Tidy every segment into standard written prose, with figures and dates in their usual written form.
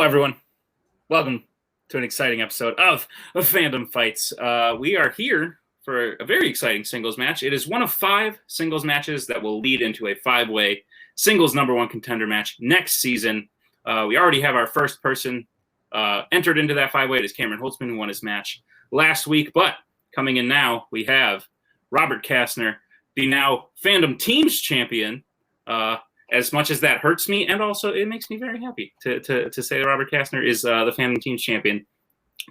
everyone. Welcome to an exciting episode of Fandom Fights. We are here for a very exciting singles match. It is one of 5 singles matches that will lead into a 5-way singles #1 contender match next season. We already have our first person entered into that 5-way. It is Cameron Holtzman, who won his match last week. But coming in now, we have Robert Castner, the now Fandom Teams champion. As much as that hurts me, and also it makes me very happy to say that Robert Castner is the Fandom Teams champion,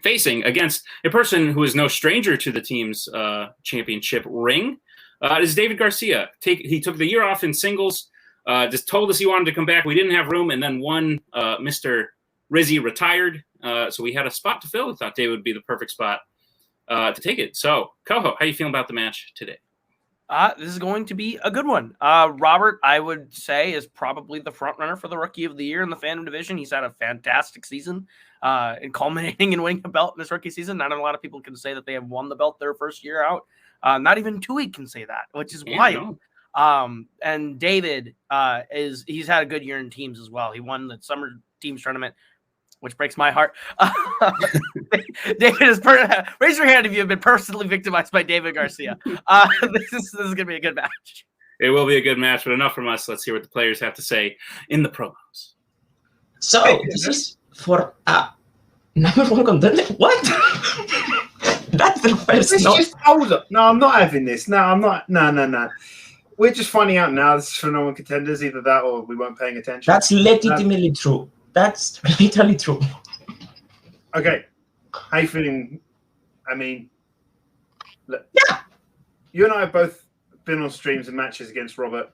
facing against a person who is no stranger to the team's championship ring. It is David Garcia. He took the year off in singles, just told us he wanted to come back. We didn't have room, and then Mr. Rizzy retired, so we had a spot to fill. We thought David would be the perfect spot to take it. So, Koho, how are you feeling about the match today? This is going to be a good one. Robert, I would say, is probably the front runner for the Rookie of the Year in the Fandom division. He's had a fantastic season, and culminating in winning a belt in his rookie season. Not a lot of people can say that they have won the belt their first year out. Not even Twohig can say that, which is wild. And David he's had a good year in teams as well. He won the summer teams tournament, which breaks my heart. David is raise your hand if you have been personally victimized by David Garcia. This is going to be a good match. It will be a good match, but enough from us. Let's hear what the players have to say in the promos. So, this is for #1 contender. What? That's the first. Just hold up. No, I'm not having this. No, I'm not. No. We're just finding out now this is for #1 contenders. Either that or we weren't paying attention. That's legitimately true. That's literally true. Okay. How you feeling? I mean, look, you and I have both been on streams and matches against Robert.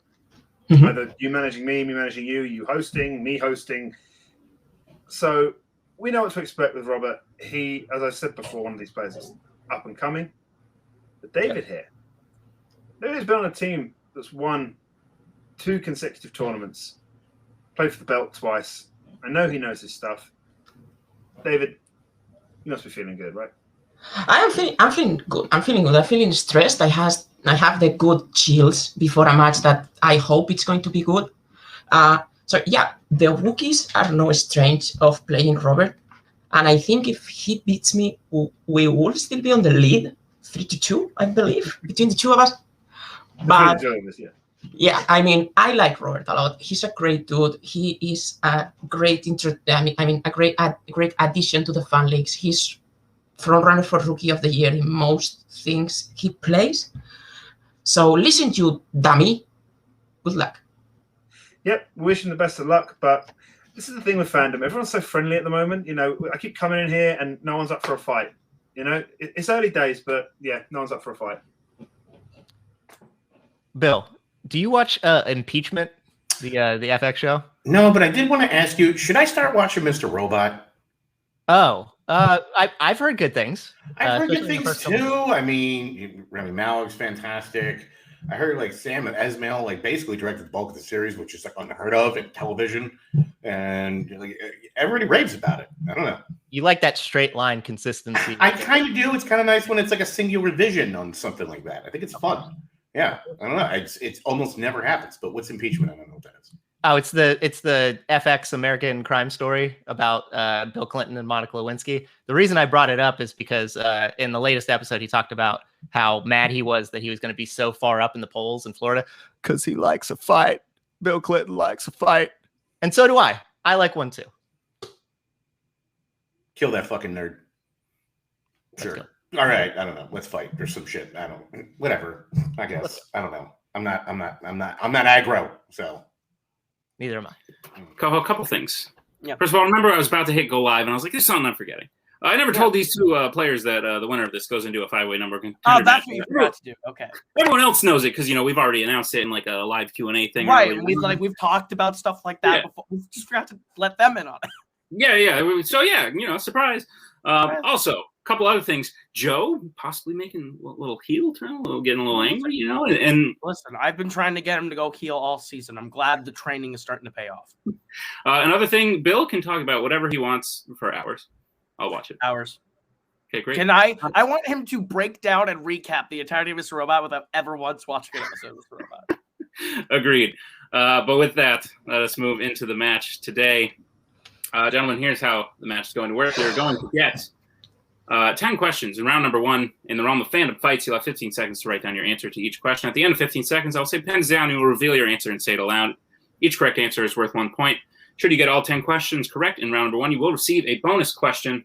Mm-hmm. Either you managing me managing you hosting, me hosting. So we know what to expect with Robert. He, as I said before, one of these players is up and coming. But David's been on a team that's won 2 consecutive tournaments, played for the belt twice. I know he knows his stuff. David, you must be feeling good, right? I'm feeling good. I'm feeling stressed. I have the good chills before a match that I hope it's going to be good. So yeah, the rookies are no strange of playing Robert. And I think if he beats me, we will still be on the lead, 3-2, I believe, between the two of us. But yeah, I mean, I like Robert a lot. He's a great dude. He is a great a great addition to the fan leagues. He's front runner for Rookie of the Year in most things he plays. So listen to you, dummy. Good luck. Yep, wish him the best of luck. But this is the thing with fandom. Everyone's so friendly at the moment. You know, I keep coming in here and no one's up for a fight. You know, it's early days, but yeah, no one's up for a fight. Bill, do you watch Impeachment, the FX show? No, but I did want to ask you, should I start watching Mr. Robot? Oh, I've heard good things. I've heard good things too. I mean, Rami Malek's fantastic. I heard like Sam Esmail basically directed the bulk of the series, which is unheard of in television, and everybody raves about it. I don't know. You like that straight line consistency? I kind of do. It's kind of nice when it's like a singular vision on something like that. I think it's fun. Yeah, I don't know. It's almost never happens. But what's Impeachment? I don't know what that is. Oh, it's the FX American crime story about Bill Clinton and Monica Lewinsky. The reason I brought it up is because in the latest episode, he talked about how mad he was that he was going to be so far up in the polls in Florida because he likes a fight. Bill Clinton likes a fight. And so do I. I like one too. Kill that fucking nerd. Sure. All right. I don't know. Let's fight. There's some shit. Whatever. I guess. I don't know. I'm not aggro. So. Neither am I. Koho, a couple things. Yeah. First of all, remember I was about to hit go live, and I was like, "This is something I'm forgetting." I never told these 2 players that the winner of this goes into a 5-way #1. Oh, that's what you forgot to do. Okay. Everyone else knows it because we've already announced it in like a live Q&A thing. Right. We've talked about stuff like that before. We just forgot to let them in on it. Yeah. So yeah, surprise. Also, a couple other things. Joe possibly making a little heel turn, getting a little angry, and listen, I've been trying to get him to go heel all season. I'm glad the training is starting to pay off. Another thing, Bill can talk about whatever he wants for hours. I'll watch it. Hours. Okay, great. Can I want him to break down and recap the entirety of Mr. Robot without ever once watching an episode of Mr. Robot. Agreed. But with that, let us move into the match today. Gentlemen, here's how the match is going to work. They're going to get 10 questions in round number 1. In the realm of fandom fights, you'll have 15 seconds to write down your answer to each question. At the end of 15 seconds, I'll say pens down. You will reveal your answer and say it aloud. Each correct answer is worth 1 point. Should you get all 10 questions correct in round number 1, you will receive a bonus question.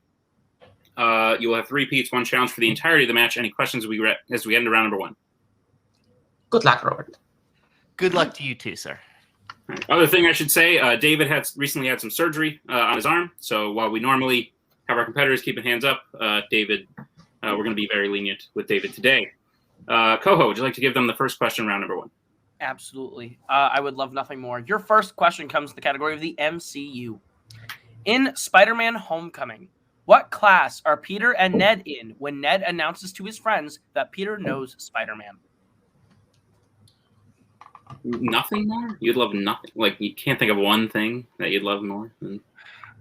You will have 3 repeats, 1 challenge for the entirety of the match. Any questions as we get into round number 1? Good luck, Robert. Good luck to you too, sir. Right. Other thing I should say, David recently had some surgery on his arm. So while we normally have our competitors keeping hands up, David, we're going to be very lenient with David today. Koho, would you like to give them the first question, round number 1? Absolutely. I would love nothing more. Your first question comes in the category of the MCU. In Spider-Man Homecoming, what class are Peter and Ned in when Ned announces to his friends that Peter knows Spider-Man? Nothing more? You'd love nothing? Like, you can't think of one thing that you'd love more than...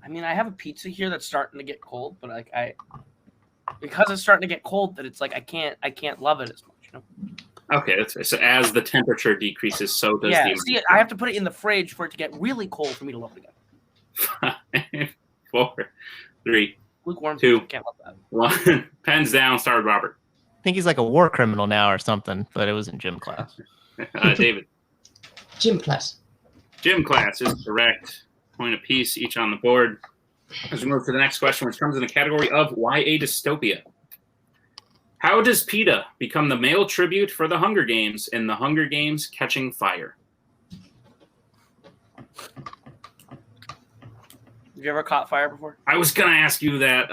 I mean, I have a pizza here that's starting to get cold, but because it's starting to get cold, that it's like I can't love it as much, you know? Okay, that's fair. So as the temperature decreases, so does the... See, I have to put it in the fridge for it to get really cold for me to love it again. 5, 4, 3, Lukewarm. 2, Can't love that. 1. Pens down. Start with Robert. I think he's like a war criminal now or something, but it was in gym class. David. Gym class. Gym class is correct. Point apiece, each on the board. As we move to the next question, which comes in the category of YA dystopia. How does Peeta become the male tribute for the Hunger Games in the Hunger Games Catching Fire? Have you ever caught fire before? I was going to ask you that.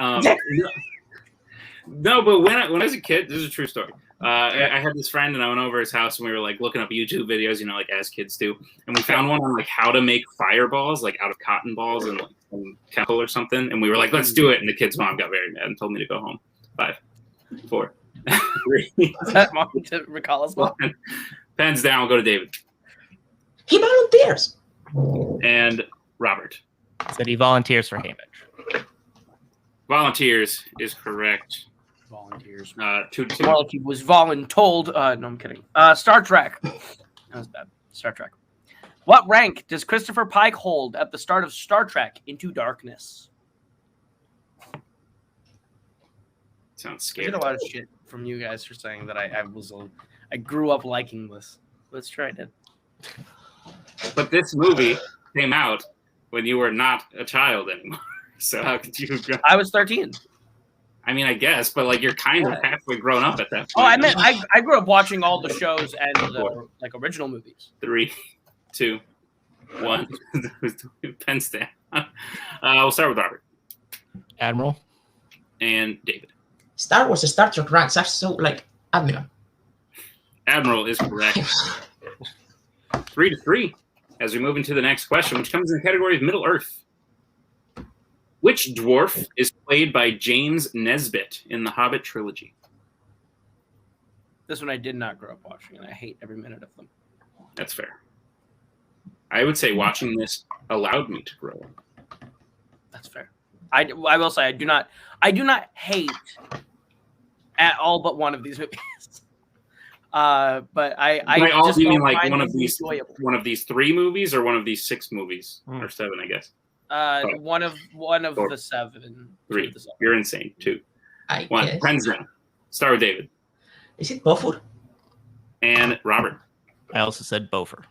No, but when I was a kid, this is a true story. I had this friend, and I went over his house, and we were like looking up YouTube videos, you know, like as kids do, and we found one on like how to make fireballs, like out of cotton balls and like some chemical or something, and we were like, let's do it. And the kid's mom got very mad and told me to go home. 5, 4, 3. Is that mom to Brzakala's mom? 1. Pens down. We'll go to David He volunteers. and Robert. Said he volunteers for Hamish. Volunteers is correct. Volunteers. 2-2. Well, he was voluntold. No, I'm kidding. Star Trek. That was bad. Star Trek. What rank does Christopher Pike hold at the start of Star Trek Into Darkness? Sounds I scary. get a lot of shit from you guys for saying that I grew up liking this. Let's try it. But this movie came out when you were not a child anymore. So how could you go? I was 13. I mean, I guess, but like you're kind of halfway grown up at that point. Oh, I meant I grew up watching all the shows and the like original movies. 3, 2, 1. Pens down. We'll start with Robert Admiral. and David. Star Wars, Star Trek ranks are so like Admiral. Admiral is correct. 3-3. As we move into the next question, which comes in the category of Middle Earth. Which dwarf is played by James Nesbitt in the Hobbit trilogy? This one I did not grow up watching, and I hate every minute of them. That's fair. I would say watching this allowed me to grow up. That's fair. I will say I do not hate at all but one of these movies. But I all just do you don't mean like find one of them these enjoyable. 3 movies or one of these 6 movies or 7, I guess. One of Four. the 7. 3. Of the 7. You're insane. 2, I 1. guess. Pens down. Start with David Is it Bofur? and Robert. I also said Beaufort.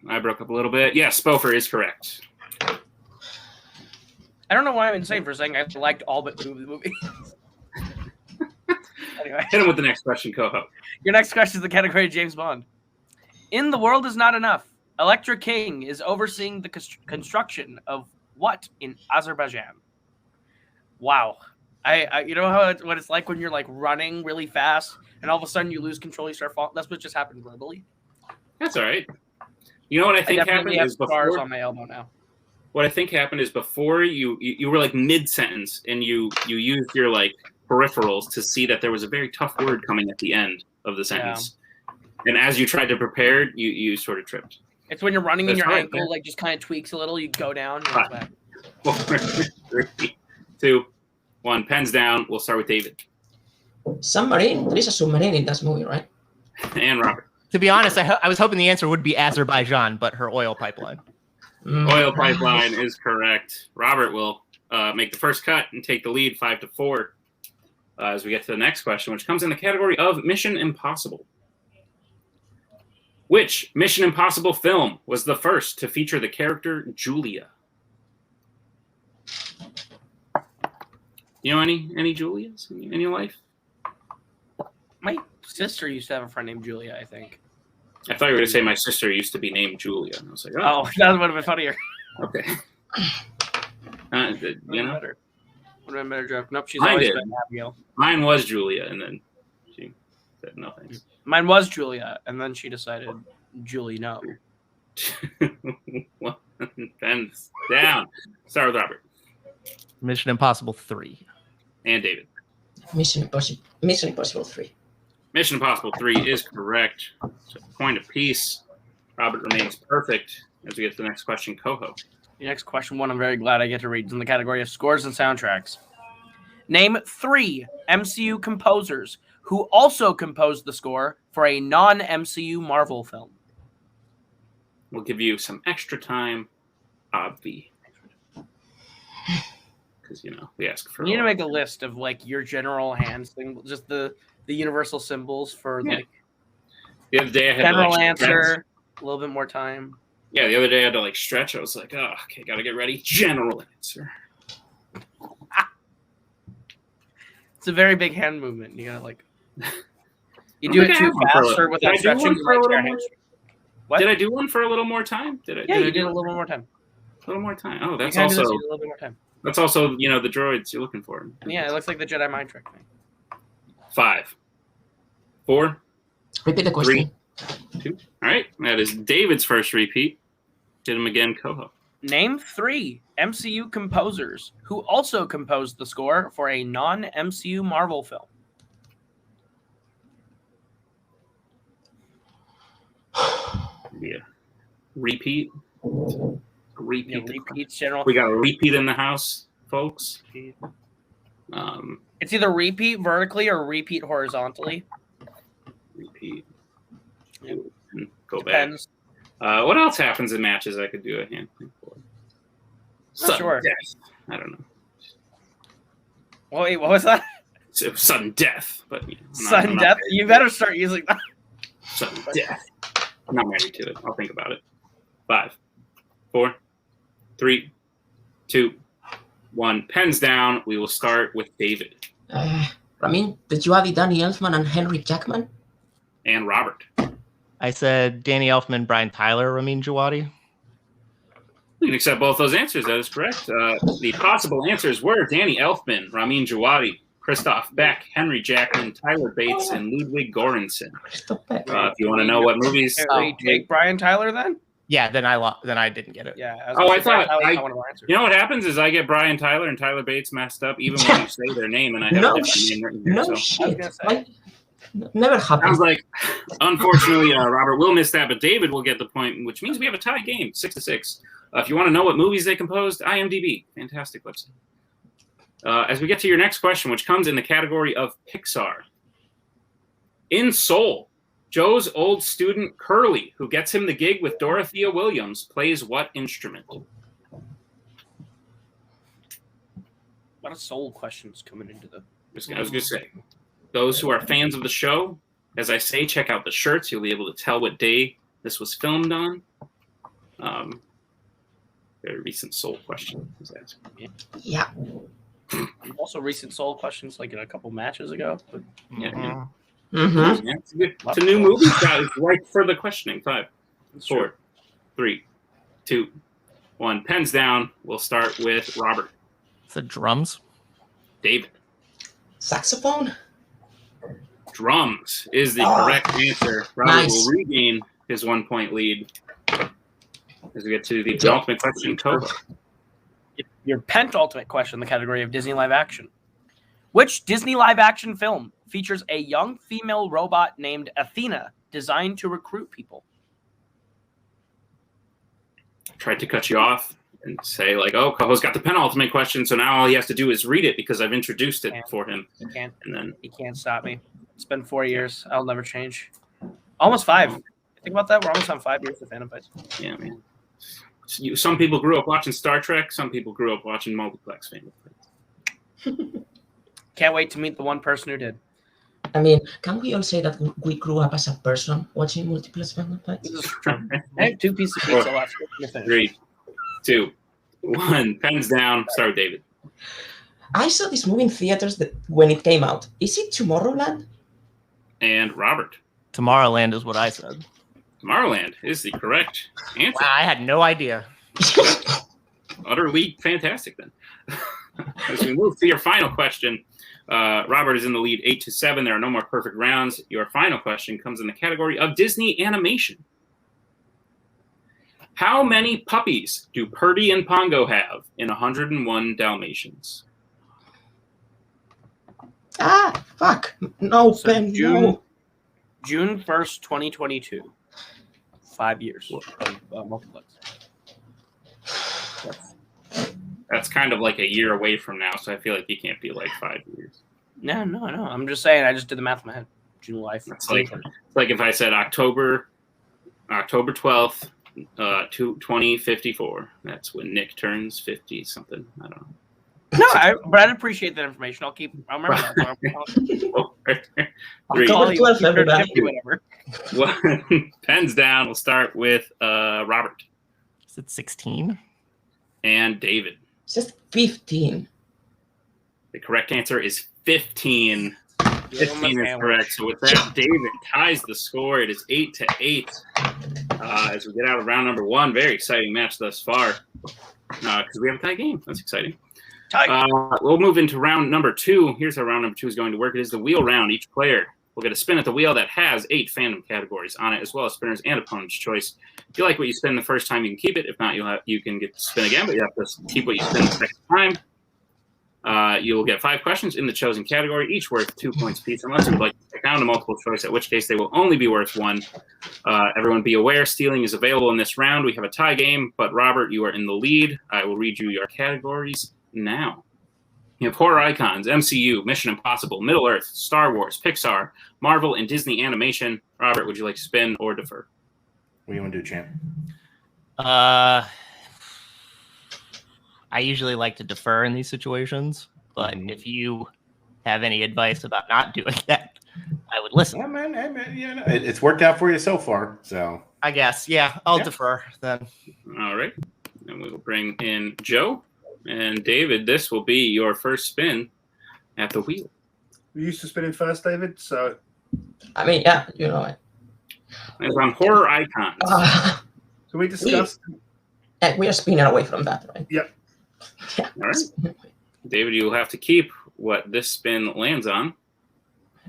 I broke up a little bit. Yes, Beaufort is correct. I don't know why I'm insane for saying I liked all but 2 of the movies. Anyway, Hit him with the next question, Koho. your next question is the category of James Bond. In The World Is Not Enough, Electra King is overseeing the construction of what in Azerbaijan? Wow. I you know what it's like when you're like running really fast and all of a sudden you lose control, you start falling. That's what just happened verbally. That's all right. You know what I think definitely happened have is scars before. on my elbow now. What I think happened is before you were like mid sentence and you used your like peripherals to see that there was a very tough word coming at the end of the sentence, and as you tried to prepare, you sort of tripped. It's when you're running and That's your right, ankle man. like just kind of tweaks a little, you go down. And Right. it's back. 4, 3, 2, 1. Pens down. We'll start with David Submarine? There is a submarine in that movie, right? and Robert. To be honest, I was hoping the answer would be Azerbaijan, but her oil pipeline. Oil pipeline is correct. Robert will make the first cut and take the lead 5-4 as we get to the next question, which comes in the category of Mission Impossible. Which Mission Impossible film was the first to feature the character Julia? You know any Julias in your life? My sister used to have a friend named Julia, I think. I thought you were going to say my sister used to be named Julia. And I was like, Oh, that would have been funnier. Okay. You know? Better. Would have been a better joke. Nope, she's Mine always did. been Abigail. Mine was Julia, and then she said no thanks. Mine was Julia, and then she decided Julie no. Well, Pens down. Start with Robert Mission Impossible 3. and David. Mission Impossible 3. Mission Impossible 3 is correct. So point apiece. Robert remains perfect as we get to the next question. Koho. The next question, one I'm very glad I get to read, is in the category of scores and soundtracks. Name 3 MCU composers who also composed the score for a non-MCU Marvel film. We'll give you some extra time, obvi. Because, we ask for You need to make a list of, like, your general hand symbol, just the universal symbols for, like, the other day I had general to, answer, a little bit more time. Yeah, the other day I had to, stretch. I was like, oh, okay, got to get ready. General answer. It's a very big hand movement. You gotta, you do it too fast or without stretching. What? Did I do one for a little more time? Yeah, you did a little more time. A little more time. Oh, that's a also little bit more time. That's also the droids you're looking for. Yeah, it looks like the Jedi mind trick thing. 5, 4. Repeat the question. 3, 2. All right, that is David's first repeat. Hit him again, Koho. Name 3 MCU composers who also composed the score for a non-MCU Marvel film. Yeah. Repeat. Repeat. Yeah, repeats general. We got a repeat in the house, folks. It's either repeat vertically or repeat horizontally. Repeat. Yep. Go Depends. back. What else happens in matches I could do a hand thing for? Sudden Sure. death. I don't know. Wait, what was that? Sudden death, but Sudden death? You better start using that. Sudden death. I'm not married to it. I'll think about it. 5, 4, 3, 2, 1. Pens down. We will start with David. Did you add Danny Elfman and Henry Jackman? And Robert. I said Danny Elfman, Brian Tyler, Ramin Djawadi. We can accept both those answers. That is correct. The possible answers were Danny Elfman, Ramin Djawadi, Christoph Beck, Henry Jackman, Tyler Bates, and Ludwig Göransson. If you want to know what movies, Can we take Brian Tyler then? Yeah, then I didn't get it. Yeah. I thought you know what happens is I get Brian Tyler and Tyler Bates messed up even when you say their name, and I have a different name written here. No so. shit. Never happened. I was like, unfortunately, Robert will miss that, but David will get the point, which means we have a tie game, 6-6. If you want to know what movies they composed, IMDb, fantastic website. As we get to your next question, which comes in the category of Pixar. In Soul, Joe's old student Curly, who gets him the gig with Dorothea Williams, plays what instrument? A lot of Soul questions coming into the... I was going to say, those who are fans of the show, as I say, check out the shirts. You'll be able to tell what day this was filmed on. Very recent Soul question was asked. Yeah. Also recent Soul questions like in a couple matches ago. But... Yeah. Mm-hmm. Yeah, it's a new movie, guys. Right for the questioning. 5, 4, 3, 2, 1. Pens down. We'll start with Robert. The drums. David. Saxophone. Drums is the correct answer. Robert Nice. will regain his 1-point lead as we get to the penultimate question. Koho. Your penultimate question in the category of Disney live action. Which Disney live action film features a young female robot named Athena designed to recruit people? Tried to cut you off and say, Koho's got the penultimate question, so now all he has to do is read it because I've introduced it for him. He can't stop me. It's been 4 years. I'll never change. Almost 5. Think about that. We're almost on 5 years of Fandom Fights. Yeah, man. Some people grew up watching Star Trek. Some people grew up watching Multiplex. Can't wait to meet the one person who did. I mean, can we all say that we grew up as a person watching Multiplex Fandom fights? This is true. I have 2 pieces of pizza left. 3, 2, 1. Pens down. Start with David. I saw this movie in theaters when it came out. Is it Tomorrowland? And Robert. Tomorrowland is what I said. Tomorrowland is the correct answer. Wow, I had no idea. Utterly fantastic then. As we move to your final question, Robert is in the lead 8-7. There are no more perfect rounds. Your final question comes in the category of Disney animation. How many puppies do Purdy and Pongo have in 101 Dalmatians? Ah, fuck. No, So Ben, no. June 1st, 2022. 5 years of Multiplex. That's kind of like a year away from now, so I feel like you can't be like 5 years. No. I'm just saying. I just did the math in my head. June life. It's like if I said October 12th, 2054. That's when Nick turns 50 something. I don't know. No, but I'd appreciate that information. I'll remember that. Oh, right there. October 12th, everybody. Whatever. One. Pens down. We'll start with Robert Is it 16? and David. It's just 15. The correct answer is 15. 15 is correct. So with that, David ties the score. It is 8-8. As we get out of round number 1, very exciting match thus far. Because we have a tie game. That's exciting. We'll move into round number 2. Here's how round number 2 is going to work. It is the wheel round. Each player will get a spin at the wheel that has 8 fandom categories on it, as well as spinners and opponent's choice. If you like what you spin the first time, you can keep it. If not, you can get to spin again, but you have to keep what you spin the second time. You will get 5 questions in the chosen category, each worth 2 points apiece, unless you would like to take down a multiple choice, at which case they will only be worth 1. Everyone be aware, stealing is available in this round. We have a tie game, but Robert, you are in the lead. I will read you your categories now. You have horror icons, MCU, Mission Impossible, Middle-earth, Star Wars, Pixar, Marvel, and Disney animation. Robert, would you like to spin or defer? What do you want to do, champ? I usually like to defer in these situations, but if you have any advice about not doing that, I would listen. Yeah, man, it's worked out for you so far. So I guess, I'll defer then. All right. And we will bring in Joe. And David, this will be your first spin at the wheel. We used to spinning first, David, so... I mean, yeah, you know it. It's on horror icons. Can we discuss... We are spinning away from that, right? Yep. Yeah. All right. David, you will have to keep what this spin lands on.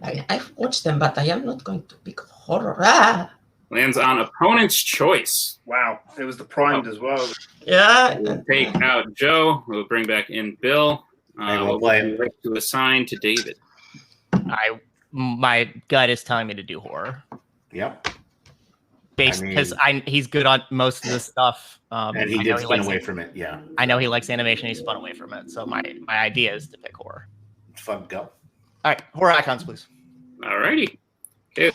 I've watched them, but I am not going to pick horror. Lands on opponent's choice. Wow, it was the primed as well. Yeah. We'll take out Joe. We'll bring back in Bill. we'll play to assign to David. My gut is telling me to do horror. Yep. Because he's good on most of this stuff. And he did spin away from it, yeah. I know he likes animation. He spun away from it. So my idea is to pick horror. Fun, go. All right, horror icons, please. All righty. Okay.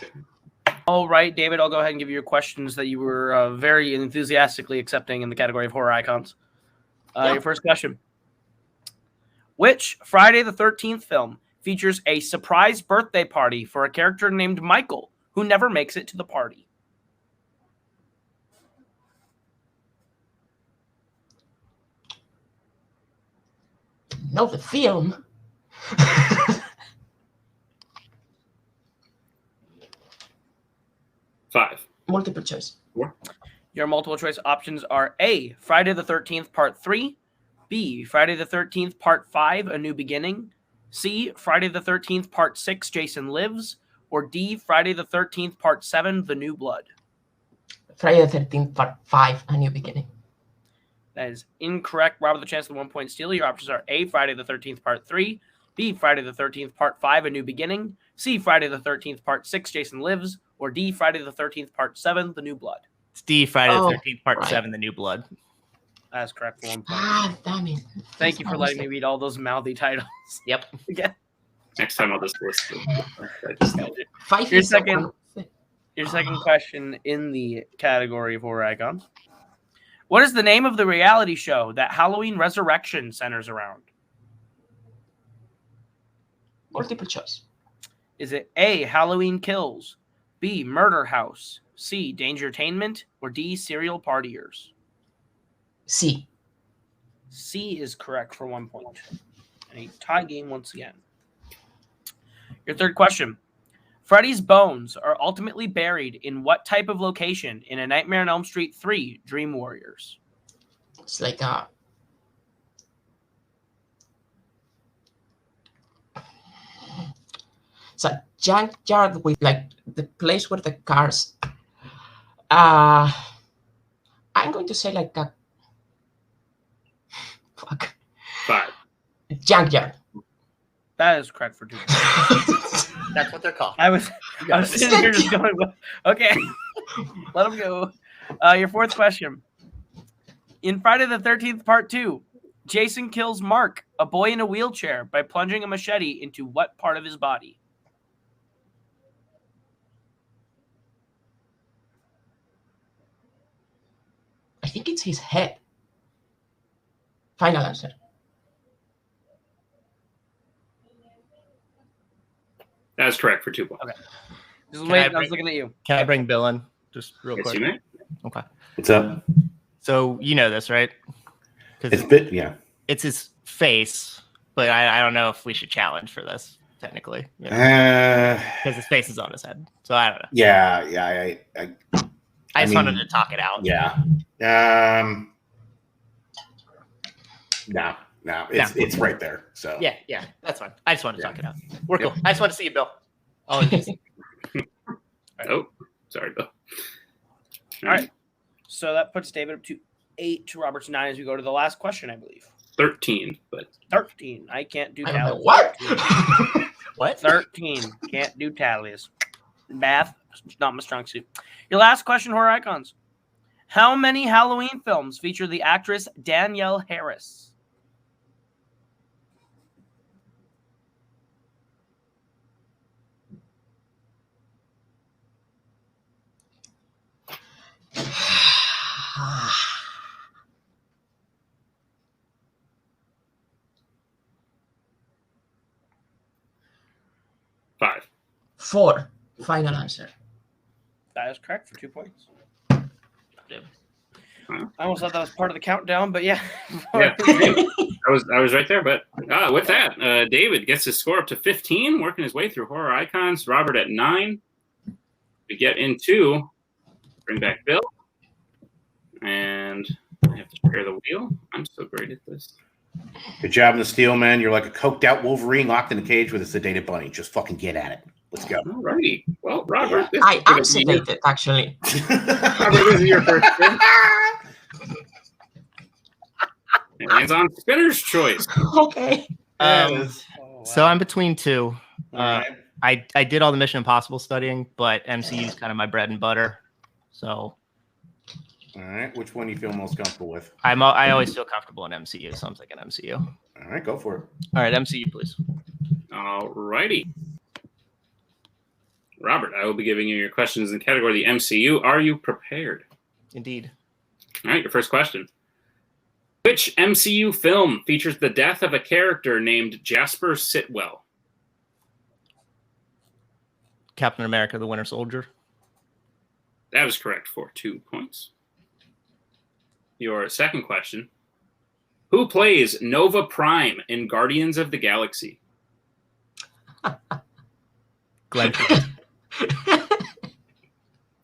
All right, David, I'll go ahead and give you your questions that you were very enthusiastically accepting in the category of horror icons. Your first question. Which Friday the 13th film features a surprise birthday party for a character named Michael who never makes it to the party? Know the film. 5. Multiple choice. 4. Your multiple choice options are A, Friday the 13th, Part 3, B, Friday the 13th, Part 5, A New Beginning, C, Friday the 13th, Part 6, Jason Lives, or D, Friday the 13th, Part 7, The New Blood. Friday the 13th, Part 5, A New Beginning. That is incorrect. Rob with a chance of the 1 point steal. Your options are A, Friday the 13th, Part 3, B, Friday the 13th, Part 5, A New Beginning, C, Friday the 13th, Part 6, Jason Lives, or D, Friday the 13th, Part 7, The New Blood. It's D, Friday the 13th, Part 7, The New Blood. That is correct for 1 point. Ah, damn it. Thank you for letting me read all those mouthy titles. Yep. Again. Next time I'll just list them. 5 Your is second question in the category of horror icons. What is the name of the reality show that Halloween Resurrection centers around? Multiple choice. Is it A, Halloween Kills, B, Murder House, C, Dangertainment, or D, Serial Partiers? C. C is correct for 1 point. And a tie game once again. Your third question. Freddy's bones are ultimately buried in what type of location in A Nightmare on Elm Street 3 Dream Warriors? It's like it's a junkyard with like the place where the cars. I'm going to say like a fuck 5. junkyard. That is correct for 2 points. That's what they're called. I was sitting here just going, okay, let him go. Your fourth question. In Friday the 13th, Part 2, Jason kills Mark, a boy in a wheelchair, by plunging a machete into what part of his body? I think it's his head. Final answer. That's correct for 2 points. Okay. Just Can wait, I I was looking at you. Can I bring Bill in just real Yes, quick? you may. Okay. What's up? So you know this, right? It's bit, yeah. It's his face, but I don't know if we should challenge for this technically because his face is on his head. So I don't know. Yeah. I just mean, wanted to talk it out. Yeah. No, it's right there. So Yeah, that's fine. I just wanted to talk it out. We're cool. I just want to see you, Bill. Oh, just, Oh, sorry, Bill. All right. So that puts David up to 8 to Robert's 9 as we go to the last question, I believe. 13, but 13. I can't do I don't know tallies. what. what? 13. Can't do tallies. Math, not my strong suit. Your last question, horror icons. How many Halloween films feature the actress Danielle Harris? five. 4. Final answer. That is correct for 2 points. Wow. I almost thought that was part of the countdown, but yeah. Yeah, I was right there. But with that, David gets his score up to 15, working his way through horror icons. Robert at 9. We get into bring back Bill, and I have to share the wheel. I'm so great at this. Good job in the steel, man. You're like a coked out Wolverine locked in a cage with a sedated bunny. Just fucking get at it. Let's go. All righty. Well, Robert, this I is am gonna be your- sedated, actually. Robert, this is your first spin. It lands on spinner's choice. Okay. So I'm between two. All right. I did all the Mission Impossible studying, but MCU is kind of my bread and butter. So All right. Which one do you feel most comfortable with? I always feel comfortable in MCU, so I'm thinking MCU. All right, go for it. All right, MCU, please. All righty. Robert, I will be giving you your questions in the category of the MCU. Are you prepared? Indeed. All right, your first question. Which MCU film features the death of a character named Jasper Sitwell? Captain America: The Winter Soldier. That is correct for 2 points. Your second question. Who plays Nova Prime in Guardians of the Galaxy? Glenn Close.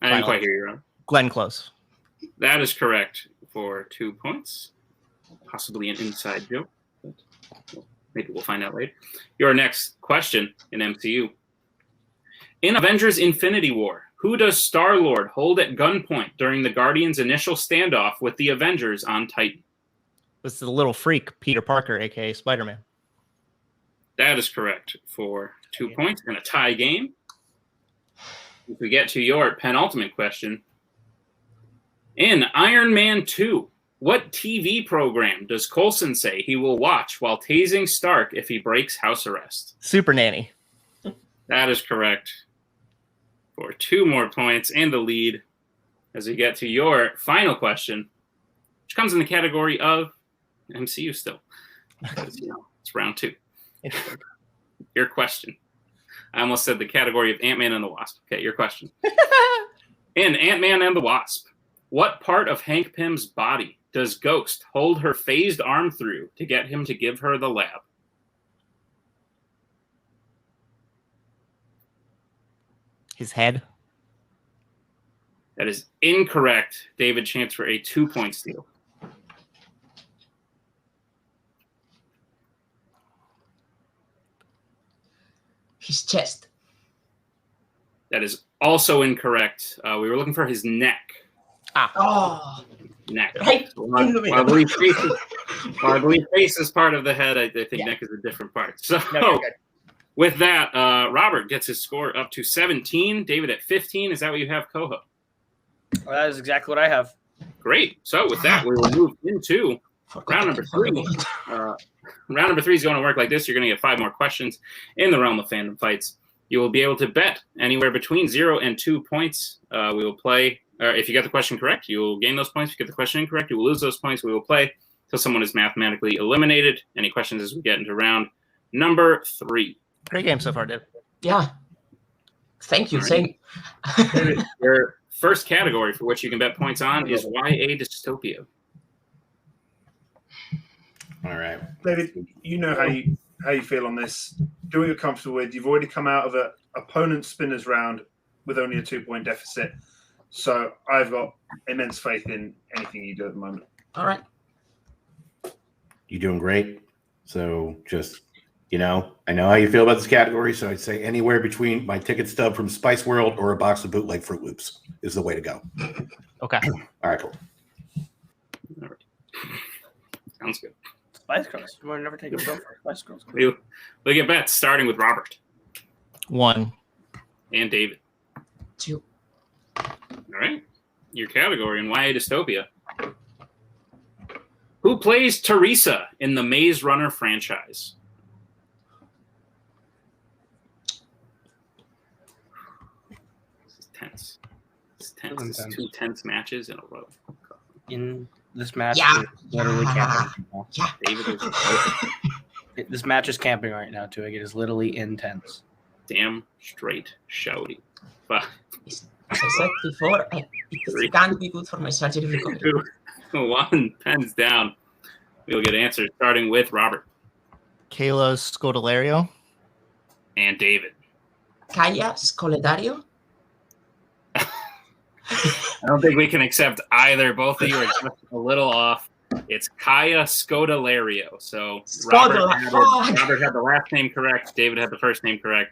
I didn't quite hear you, Robert. Glenn Close. That is correct for 2 points. Possibly an inside joke, but maybe we'll find out later. Your next question in MCU. In Avengers Infinity War, who does Star-Lord hold at gunpoint during the Guardians' initial standoff with the Avengers on Titan? This is the little freak, Peter Parker, a.k.a. Spider-Man. That is correct for 2 points in a tie game. If we get to your penultimate question. In Iron Man 2, what TV program does Coulson say he will watch while tasing Stark if he breaks house arrest? Super Nanny. That is correct for 2 more points and the lead as we get to your final question. which comes in the category of MCU still. Because, it's round 2. Your question. I almost said the category of Ant-Man and the Wasp. Okay, your question. In Ant-Man and the Wasp, what part of Hank Pym's body does Ghost hold her phased arm through to get him to give her the lab? His head. That is incorrect. David, chance for a 2-point steal. His chest. That is also incorrect. We were looking for his neck. Oh, Neck. Right. While I believe face is part of the head, I think neck is a different part. So with that, Robert gets his score up to 17. David at 15. Is that what you have, Koho? That is exactly what I have. Great. So with that, we will move into round number 3. Round number 3 is going to work like this. You're going to get 5 more questions in the realm of fandom fights. You will be able to bet anywhere between 0 and 2 points. We will play. If you get the question correct, you will gain those points. If you get the question incorrect, you will lose those points. We will play until someone is mathematically eliminated. Any questions as we get into round number 3? Great game so far, Dave. Yeah. Thank you. All Same. right. Your first category for which you can bet points on is YA dystopia. All right. David, you know how you feel on this. Do what you're comfortable with. You've already come out of an opponent spinners round with only a 2-point deficit. So I've got immense faith in anything you do at the moment. All right. You're doing great. So just, I know how you feel about this category. So I'd say anywhere between my ticket stub from Spice World or a box of bootleg Fruit Loops is the way to go. Okay. All right, cool. All right. Sounds good. Spice Girls. We're never taking a for Spice Girls. We'll get bets starting with Robert 1. and David. 2. All right. Your category in YA dystopia. Who plays Teresa in the Maze Runner franchise? This is tense. It's tense. This is It's 2 tense matches in a row. In this match, Yeah. is literally camping. David is This match is camping right now, Twohig. It is literally intense. damn straight shouty. But As I said before, it can't be good for my surgery recovery. 1 pens down. We'll get answers starting with Robert Kayla Scodelario. and David. Kaya Scoledario. I don't think we can accept either. Both of you are just a little off. It's Kaya Scodelario. So Robert had the last name correct. David had the first name correct.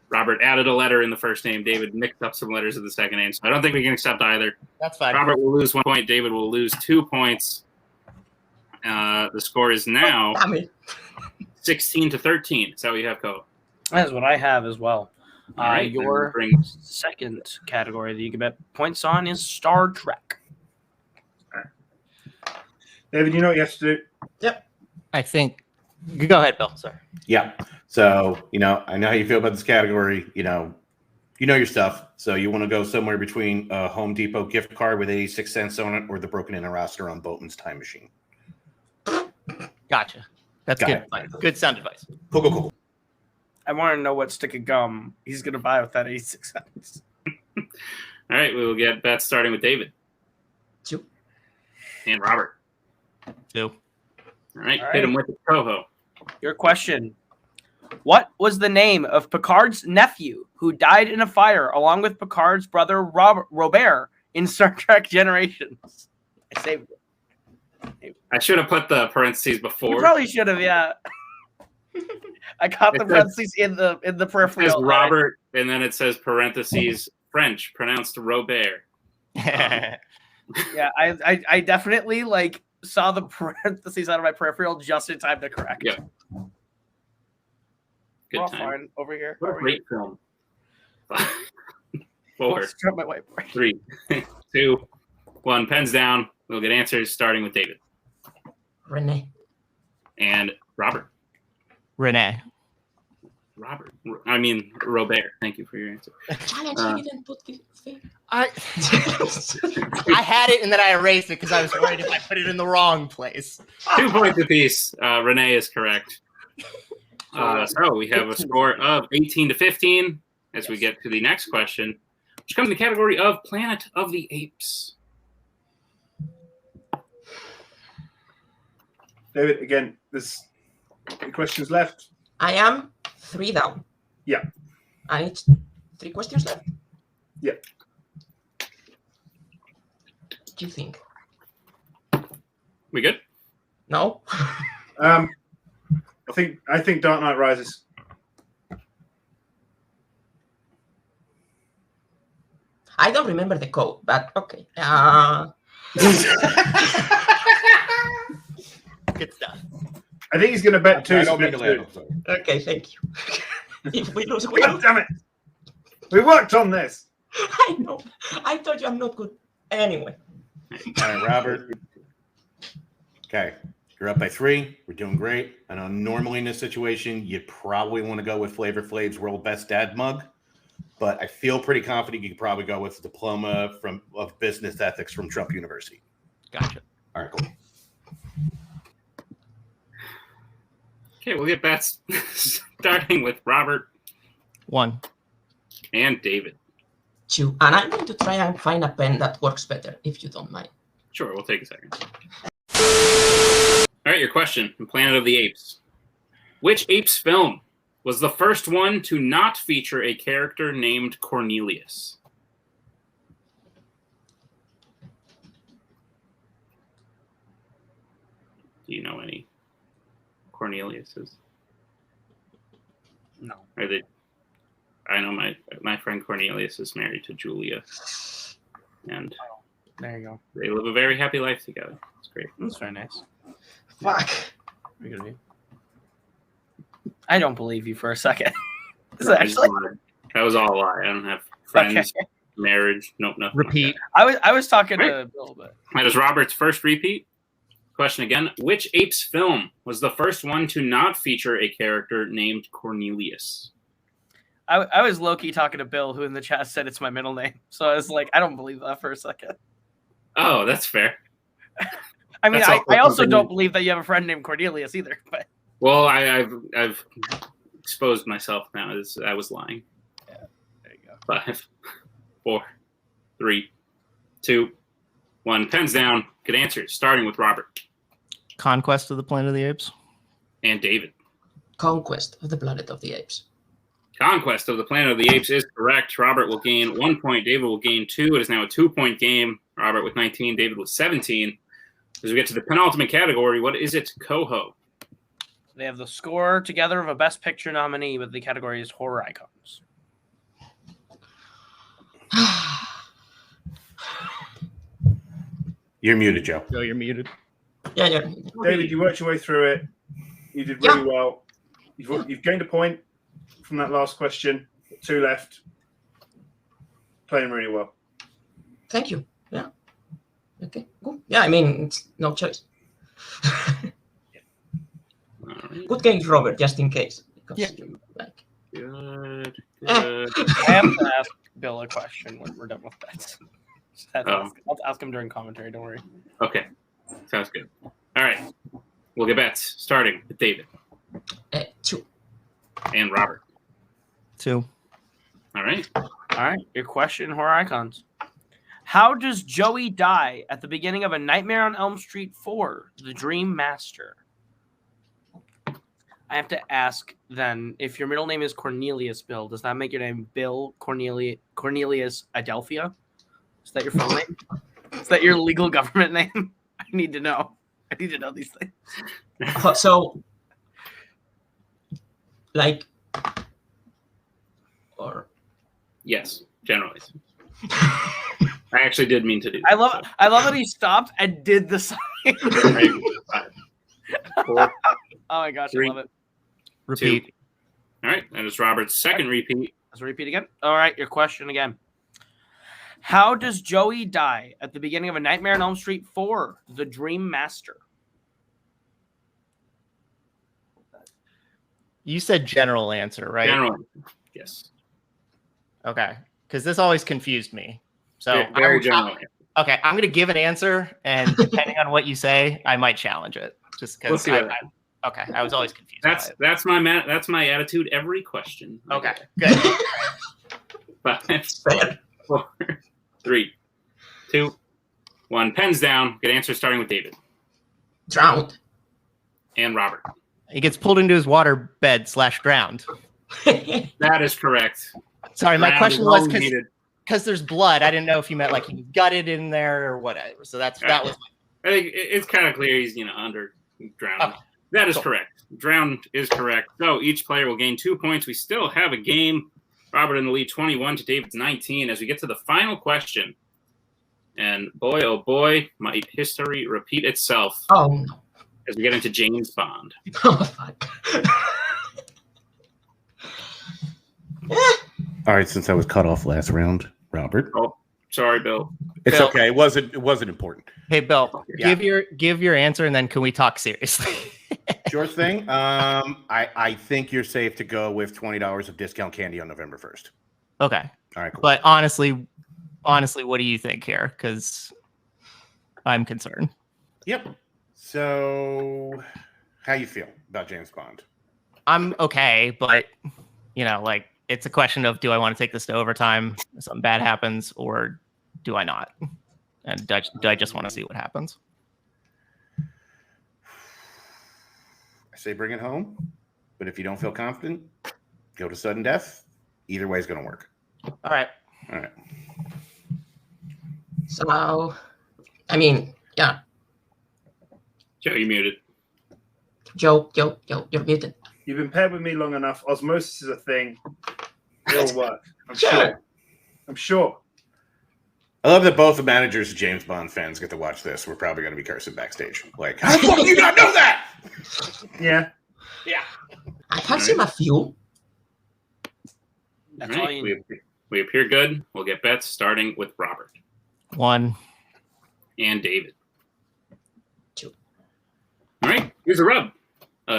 Robert added a letter in the first name. David mixed up some letters in the second name. So I don't think we can accept either. That's fine. Robert will lose 1 point. David will lose 2 points. The score is now Damn it. 16-13. Is that what you have, Koho? That is what I have as well. All right, Your then bring- second category that you can bet points on is Star Trek. David, you know what you have to do? I think. Go ahead, Bill. Sorry. Yeah. So, I know how you feel about this category. You know your stuff. So you want to go somewhere between a Home Depot gift card with 86 cents on it or the broken in roster on Boatman's time machine. Gotcha. That's Got good. it. Advice. Good sound advice. Cool. I want to know what stick of gum he's going to buy with that 86 cents. All right, we will get bets starting with David 2. and Robert. 2. All right, All hit right. him with the Koho. Your question. What was the name of Picard's nephew who died in a fire along with Picard's brother Robert in Star Trek Generations? I saved it. I should have put the parentheses before. You probably should have, yeah. I caught the It says- parentheses in the It says peripheral. Robert, and then it says parentheses French, pronounced Robert. Yeah, I definitely saw the parentheses out of my peripheral just in time to correct. Yeah. We're Good all time. fine over here. What a great film. 4, Let's drop my whiteboard. 3, 2, 1. Pens down. We'll get answers starting with David Renee. and Robert. Renee. Robert. Thank you for your answer. Challenge, I didn't put the thing. I had it and then I erased it because I was worried if I put it in the wrong place. 2 points apiece. Renee is correct. So we have a score of 18-15 as we get to the next question, which comes in the category of Planet of the Apes. David, again, there's 3 questions left. I am 3 down. Yeah. And it's 3 questions left. Yeah. What do you think? We good? No? I think Dark Knight Rises. I don't remember the code, but okay. Good stuff. I think he's going to bet 2. I don't mean to laugh. Okay, thank you. If we lose, we God lose. damn it! We worked on this. I know. I told you I'm not good. Anyway. All right, Robert. Okay, you're up by 3. We're doing great. I know normally in this situation, you'd probably want to go with Flavor Flav's World Best Dad mug, but I feel pretty confident you could probably go with the diploma of business ethics from Trump University. Gotcha. All right, cool. Okay, we'll get bets starting with Robert 1. and David. 2. And I'm going to try and find a pen that works better, if you don't mind. Sure, we'll take a second. All right, your question from Planet of the Apes. Which Apes film was the first one to not feature a character named Cornelius? Do you know any Corneliuses? No. Are they? I know my friend Cornelius is married to Julia, and There you go. they live a very happy life together. It's great. That's very nice. Fuck. Pretty good of you. I don't believe you for a second. Is That that was actually? a lie. That was all a lie. I don't have friends, Okay. marriage, nope, nothing. Repeat. I was talking to Bill, but That is Robert's first repeat. Question again. Which Apes film was the first one to not feature a character named Cornelius? I was low-key talking to Bill, who in the chat said it's my middle name. So I was like, I don't believe that for a second. Oh, that's fair. I mean, That's also I also something- don't believe that you have a friend named Cornelius either. But Well, I've exposed myself now as I was lying. there you go. 5, 4, 3, 2, 1. Pens down. Good answers. Starting with Robert Conquest of the Planet of the Apes. and David. Conquest of the Planet of the Apes. Conquest of the Planet of the Apes is correct. Robert will gain 1 point. David will gain 2. It is now a 2-point game. Robert with 19. David with 17. As we get to the penultimate category, what is it, Koho? They have the score together of a Best Picture nominee, but the category is horror icons. You're muted, Joe. Joe, you're muted. Yeah. David, you worked your way through it. You did really well. You've gained a point from that last question. 2 left. Playing really well. Thank you. Yeah. Okay. Cool. Yeah, I mean, it's no choice. All right. Good game, Robert, just in case. Because Yeah. you, like, Good. I have to ask Bill a question when we're done with bets. Just had to Oh. ask. I'll ask him during commentary. Don't worry. Okay. Sounds good. All right. We'll get bets starting with David 2. and Robert. 2. All right. All right. Your question, horror icons. How does Joey die at the beginning of A Nightmare on Elm Street 4, The Dream Master? I have to ask then, if your middle name is Cornelius, Bill, does that make your name Bill Cornelius Adelphia? Is that your full name? Is that your legal government name? I need to know. I need to know these things. So, like, or Yes, generally. I actually did mean to do that. I love that he stopped and did the sign. So. 5, 4, Oh my gosh, 3. I love it. Repeat. 2. All right. That is Robert's second repeat. Let's repeat again. All right, your question again. How does Joey die at the beginning of A Nightmare on Elm Street 4, The Dream Master? You said general answer, right? General. Yes. Okay. Because this always confused me. So Very general. Okay, I'm gonna give an answer, and depending on what you say, I might challenge it. Just because I was always confused. That's my attitude every question. Okay, good. 5, 4, 3, 2, 1. Pens down. Good answer starting with David. Drowned. And Robert. He gets pulled into his water bed / drowned. That is correct. Sorry, my Drowned question is was all we needed. because there's blood. I didn't know if you meant like he gutted in there or whatever. So that was. I think it's kind of clear he's under drowned. Okay. That is correct. Drowned is correct. So each player will gain 2 points. We still have a game. Robert in the lead, 21 to David's 19. As we get to the final question, and boy, oh boy, might history repeat itself. Oh no! As we get into James Bond. Oh fuck! All right, since I was cut off last round, Robert. Oh, sorry, Bill. It's Bill. okay. It wasn't important. Hey, Bill, Yeah. give your answer, and then can we talk seriously? Sure thing. I think you're safe to go with $20 of discount candy on November 1st. Okay. All right, cool. But honestly, what do you think here? Because I'm concerned. Yep. So, how you feel about James Bond? I'm okay, but like it's a question of do I want to take this to overtime if something bad happens, or do I not? And do I just want to see what happens? I say bring it home, but if you don't feel confident, go to sudden death. Either way is going to work. All right. So, I mean, yeah. Joe, you muted. Joe, you're muted. You've been paired with me long enough. Osmosis is a thing. It'll work. I'm sure. I love that both the managers of James Bond fans get to watch this. We're probably going to be cursing backstage. Like, how the fuck do you not know that? Yeah. I have seen a few. That's all you need. We appear good. We'll get bets starting with Robert 1 and David. 2. All right, here's the rub.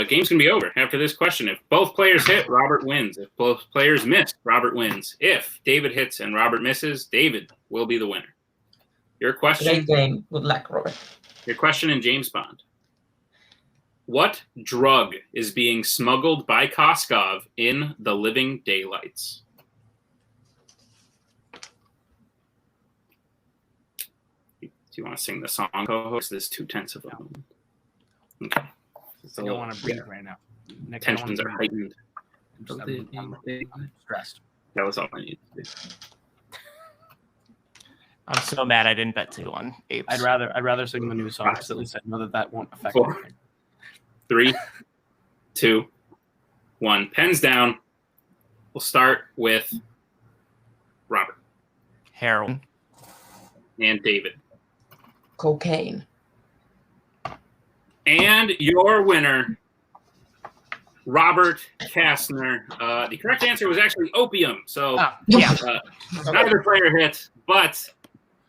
Game's going to be over after this question. If both players hit, Robert wins. If both players miss, Robert wins. If David hits and Robert misses, David will be the winner. Your question. Great game. Good luck, Robert. Your question in James Bond. What drug is being smuggled by Koskov in The Living Daylights? Do you want to sing the song, co-host? This is too tense of a moment. Okay. I don't want to breathe right now. Nick, Tensions are heightened. I'm stressed. That was all I needed to do. I'm so mad I didn't bet 2 on Apes. I'd rather sing the new song because at least I know that won't affect 4, anything. 3, 2, 1. Pens down. We'll start with Robert Heroin. and David. Cocaine. And your winner, Robert Castner. The correct answer was actually opium. So neither player hit, but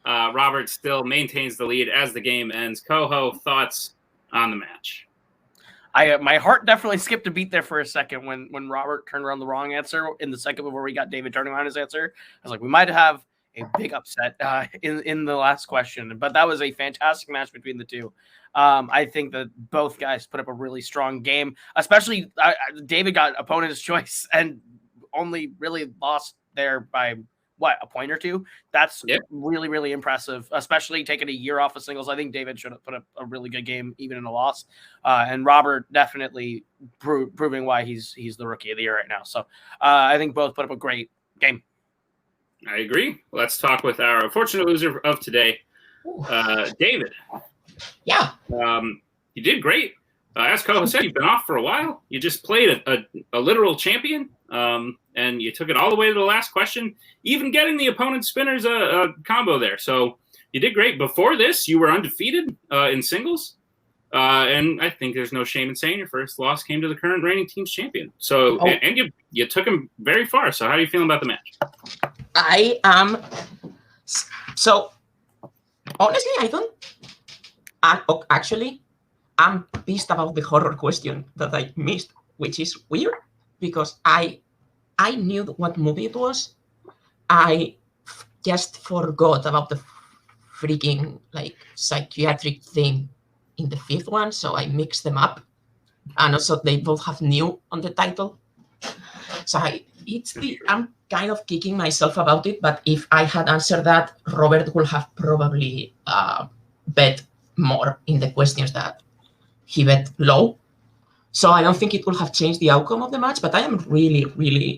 Robert still maintains the lead as the game ends. Koho, thoughts on the match? My heart definitely skipped a beat there for a second when Robert turned around the wrong answer in the second before we got David turning around his answer. I was like, we might have a big upset in the last question, but that was a fantastic match between the two. I think that both guys put up a really strong game, especially David got opponent's choice and only really lost there by a point or 2. That's really, really impressive, especially taking a year off of singles. I think David should have put up a really good game, even in a loss. And Robert definitely proving why he's the rookie of the year right now. So I think both put up a great game. I agree. Let's talk with our unfortunate loser of today, David. Yeah. You did great. As Koho said, you've been off for a while. You just played a literal champion, and you took it all the way to the last question, even getting the opponent's spinners a combo there. So you did great. Before this, you were undefeated in singles, and I think there's no shame in saying your first loss came to the current reigning team's champion. So and you took him very far. So how are you feeling about the match? I am. So honestly, I don't. Actually, I'm pissed about the horror question that I missed, which is weird because I knew what movie it was. I just forgot about the freaking like psychiatric thing in the fifth one, so I mixed them up. And also they both have new on the title. So I'm kind of kicking myself about it, but if I had answered that, Robert would have probably bet more in the questions that he bet low. So I don't think it would have changed the outcome of the match, but I am really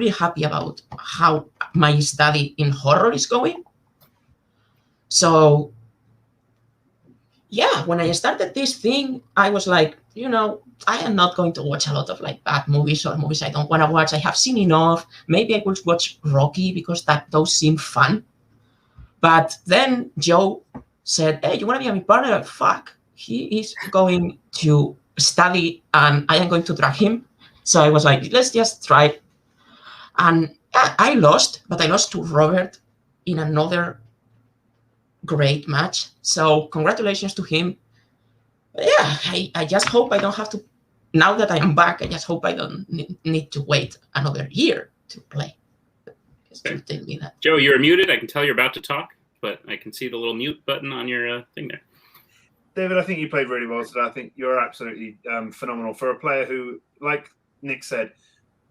happy about how my study in horror is going. So yeah, when I started this thing, I was like, I am not going to watch a lot of like bad movies or movies I don't want to watch. I have seen enough. Maybe I would watch Rocky because those seem fun. But then Joe said, hey, you want to be my partner? Like, fuck, he is going to study and I am going to drag him. So I was like, let's just try. And I lost, but I lost to Robert in another great match. So congratulations to him. But yeah, I just hope I don't have to, now that I'm back, I just hope I don't need to wait another year to play. Okay. To tell me that. Joe, you're muted. I can tell you're about to talk, but I can see the little mute button on your thing there. David, I think you played really well today. I think you're absolutely phenomenal for a player who, like Nick said,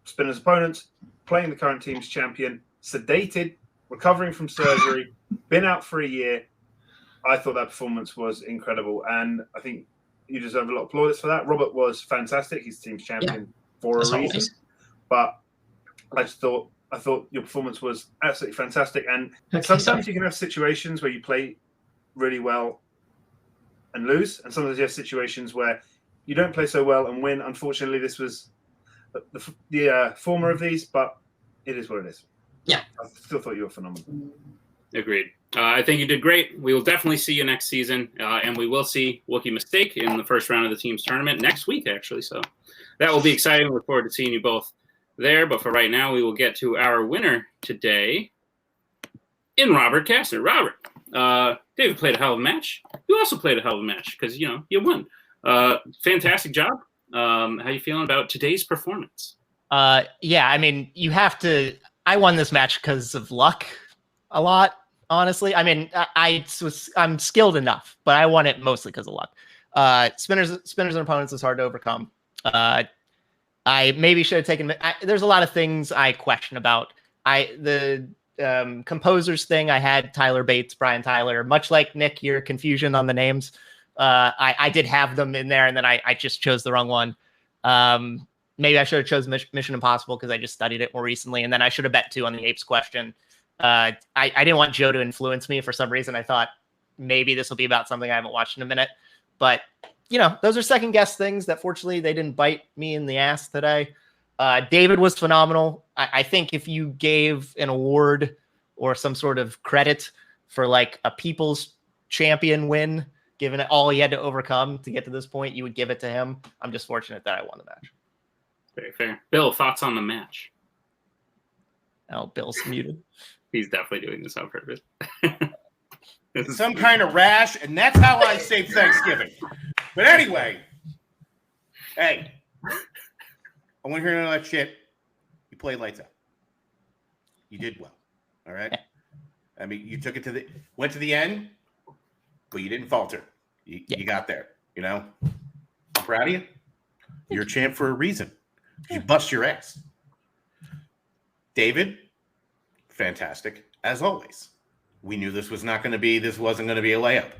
Spinner's opponents, playing the current team's champion, sedated, recovering from surgery, been out for a year. I thought that performance was incredible, and I think you deserve a lot of plaudits for that. Robert was fantastic; he's team's champion for a reason. Always. But I thought your performance was absolutely fantastic. And Okay, sometimes you can have situations where you play really well and lose, and sometimes you have situations where you don't play so well and win. Unfortunately, this was the former of these, but it is what it is. Yeah, I still thought you were phenomenal. Agreed. I think you did great. We will definitely see you next season, and we will see Wookiee Mistake in the first round of the team's tournament next week, actually. So that will be exciting. Look forward to seeing you both there. But for right now, we will get to our winner today in Robert Castner. Robert, David played a hell of a match. You also played a hell of a match because, you won. Fantastic job. How you feeling about today's performance? Yeah, I mean, you have to. I won this match because of luck a lot, honestly. I mean, I'm skilled enough, but I won it mostly because of luck. Spinners and opponents is hard to overcome. I maybe should have taken. There's a lot of things I question about. The composers thing. I had Tyler Bates, Brian Tyler. Much like Nick, your confusion on the names. I did have them in there, and then I just chose the wrong one. Maybe I should have chosen Mission Impossible because I just studied it more recently, and then I should have bet 2 on the Apes question. I didn't want Joe to influence me for some reason. I thought maybe this will be about something I haven't watched in a minute. But, those are second guess things that fortunately they didn't bite me in the ass today. David was phenomenal. I think if you gave an award or some sort of credit for like a people's champion win, given it all he had to overcome to get to this point, you would give it to him. I'm just fortunate that I won the match. Very fair. Bill, thoughts on the match? Oh, Bill's muted. He's definitely doing this on purpose. It's some kind of rash, and that's how I say Thanksgiving. But anyway, hey, I want to hear none of that shit. You played lights out. You did well. All right. I mean, you took it went to the end, but you didn't falter. You got there. I'm proud of you. You're a champ for a reason. You bust your ass. David, fantastic as always. We knew this wasn't going to be a layup,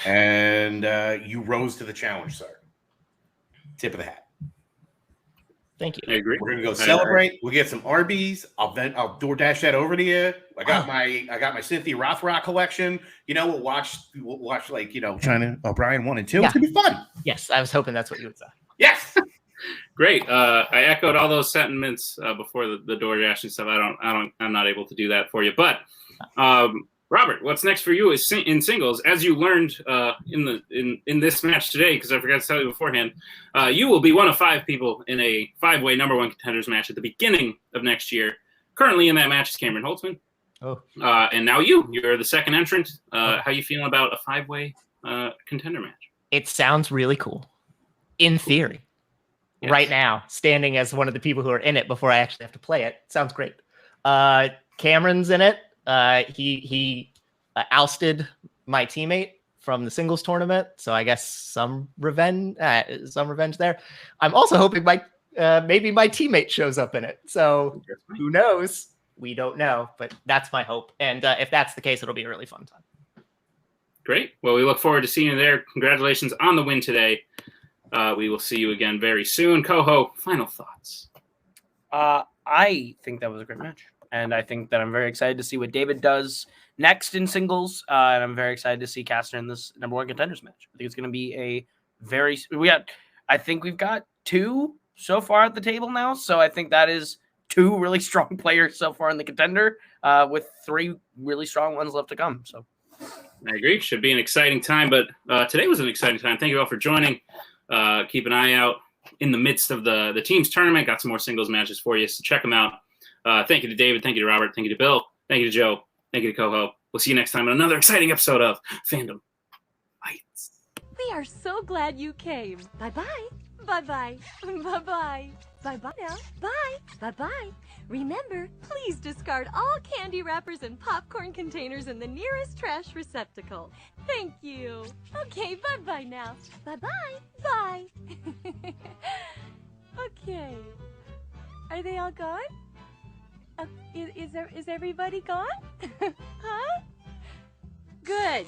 and you rose to the challenge, sir. Tip of the hat. Thank you. I agree. We're gonna go celebrate. We'll get some Arby's. I'll DoorDash that over to you. I got my Cynthia Rothrock collection. We'll watch like China O'Brien 1 and 2. Yeah. It's gonna be fun. Yes, I was hoping that's what you would say. Yes. Great. I echoed all those sentiments before the DoorDash and stuff. I'm not able to do that for you. But Robert, what's next for you is in singles. As you learned in this match today, because I forgot to tell you beforehand, you will be one of 5 people in a 5-way number 1 contenders match at the beginning of next year. Currently in that match is Cameron Holtzman. Oh. And now you're the second entrant. How you feeling about a 5-way contender match? It sounds really cool. In theory. right now, standing as one of the people who are in it before I actually have to play it. Sounds great. Cameron's in it. He ousted my teammate from the singles tournament, so I guess some revenge there. I'm also hoping maybe my teammate shows up in it. So who knows? We don't know, but that's my hope. And if that's the case, it'll be a really fun time. Great. Well, we look forward to seeing you there. Congratulations on the win today. We will see you again very soon. Koho, final thoughts. I think that was a great match. And I think that I'm very excited to see what David does next in singles. And I'm very excited to see Castner in this number 1 contenders match. I think it's going to be I think we've got 2 so far at the table now. So I think that is 2 really strong players so far in the contender, with 3 really strong ones left to come. So I agree. Should be an exciting time, but today was an exciting time. Thank you all for joining. Keep an eye out in the midst of the team's tournament. Got some more singles matches for you, so check them out. Thank you to David. Thank you to Robert. Thank you to Bill. Thank you to Joe. Thank you to Koho. We'll see you next time on another exciting episode of Fandom Fights. We are so glad you came. Bye-bye. Bye-bye. Bye-bye. Bye-bye now. Bye. Bye-bye. Remember, please discard all candy wrappers and popcorn containers in the nearest trash receptacle. Thank you. Okay, bye-bye now. Bye-bye. Bye. Okay. Are they all gone? Is everybody gone? Huh? Good.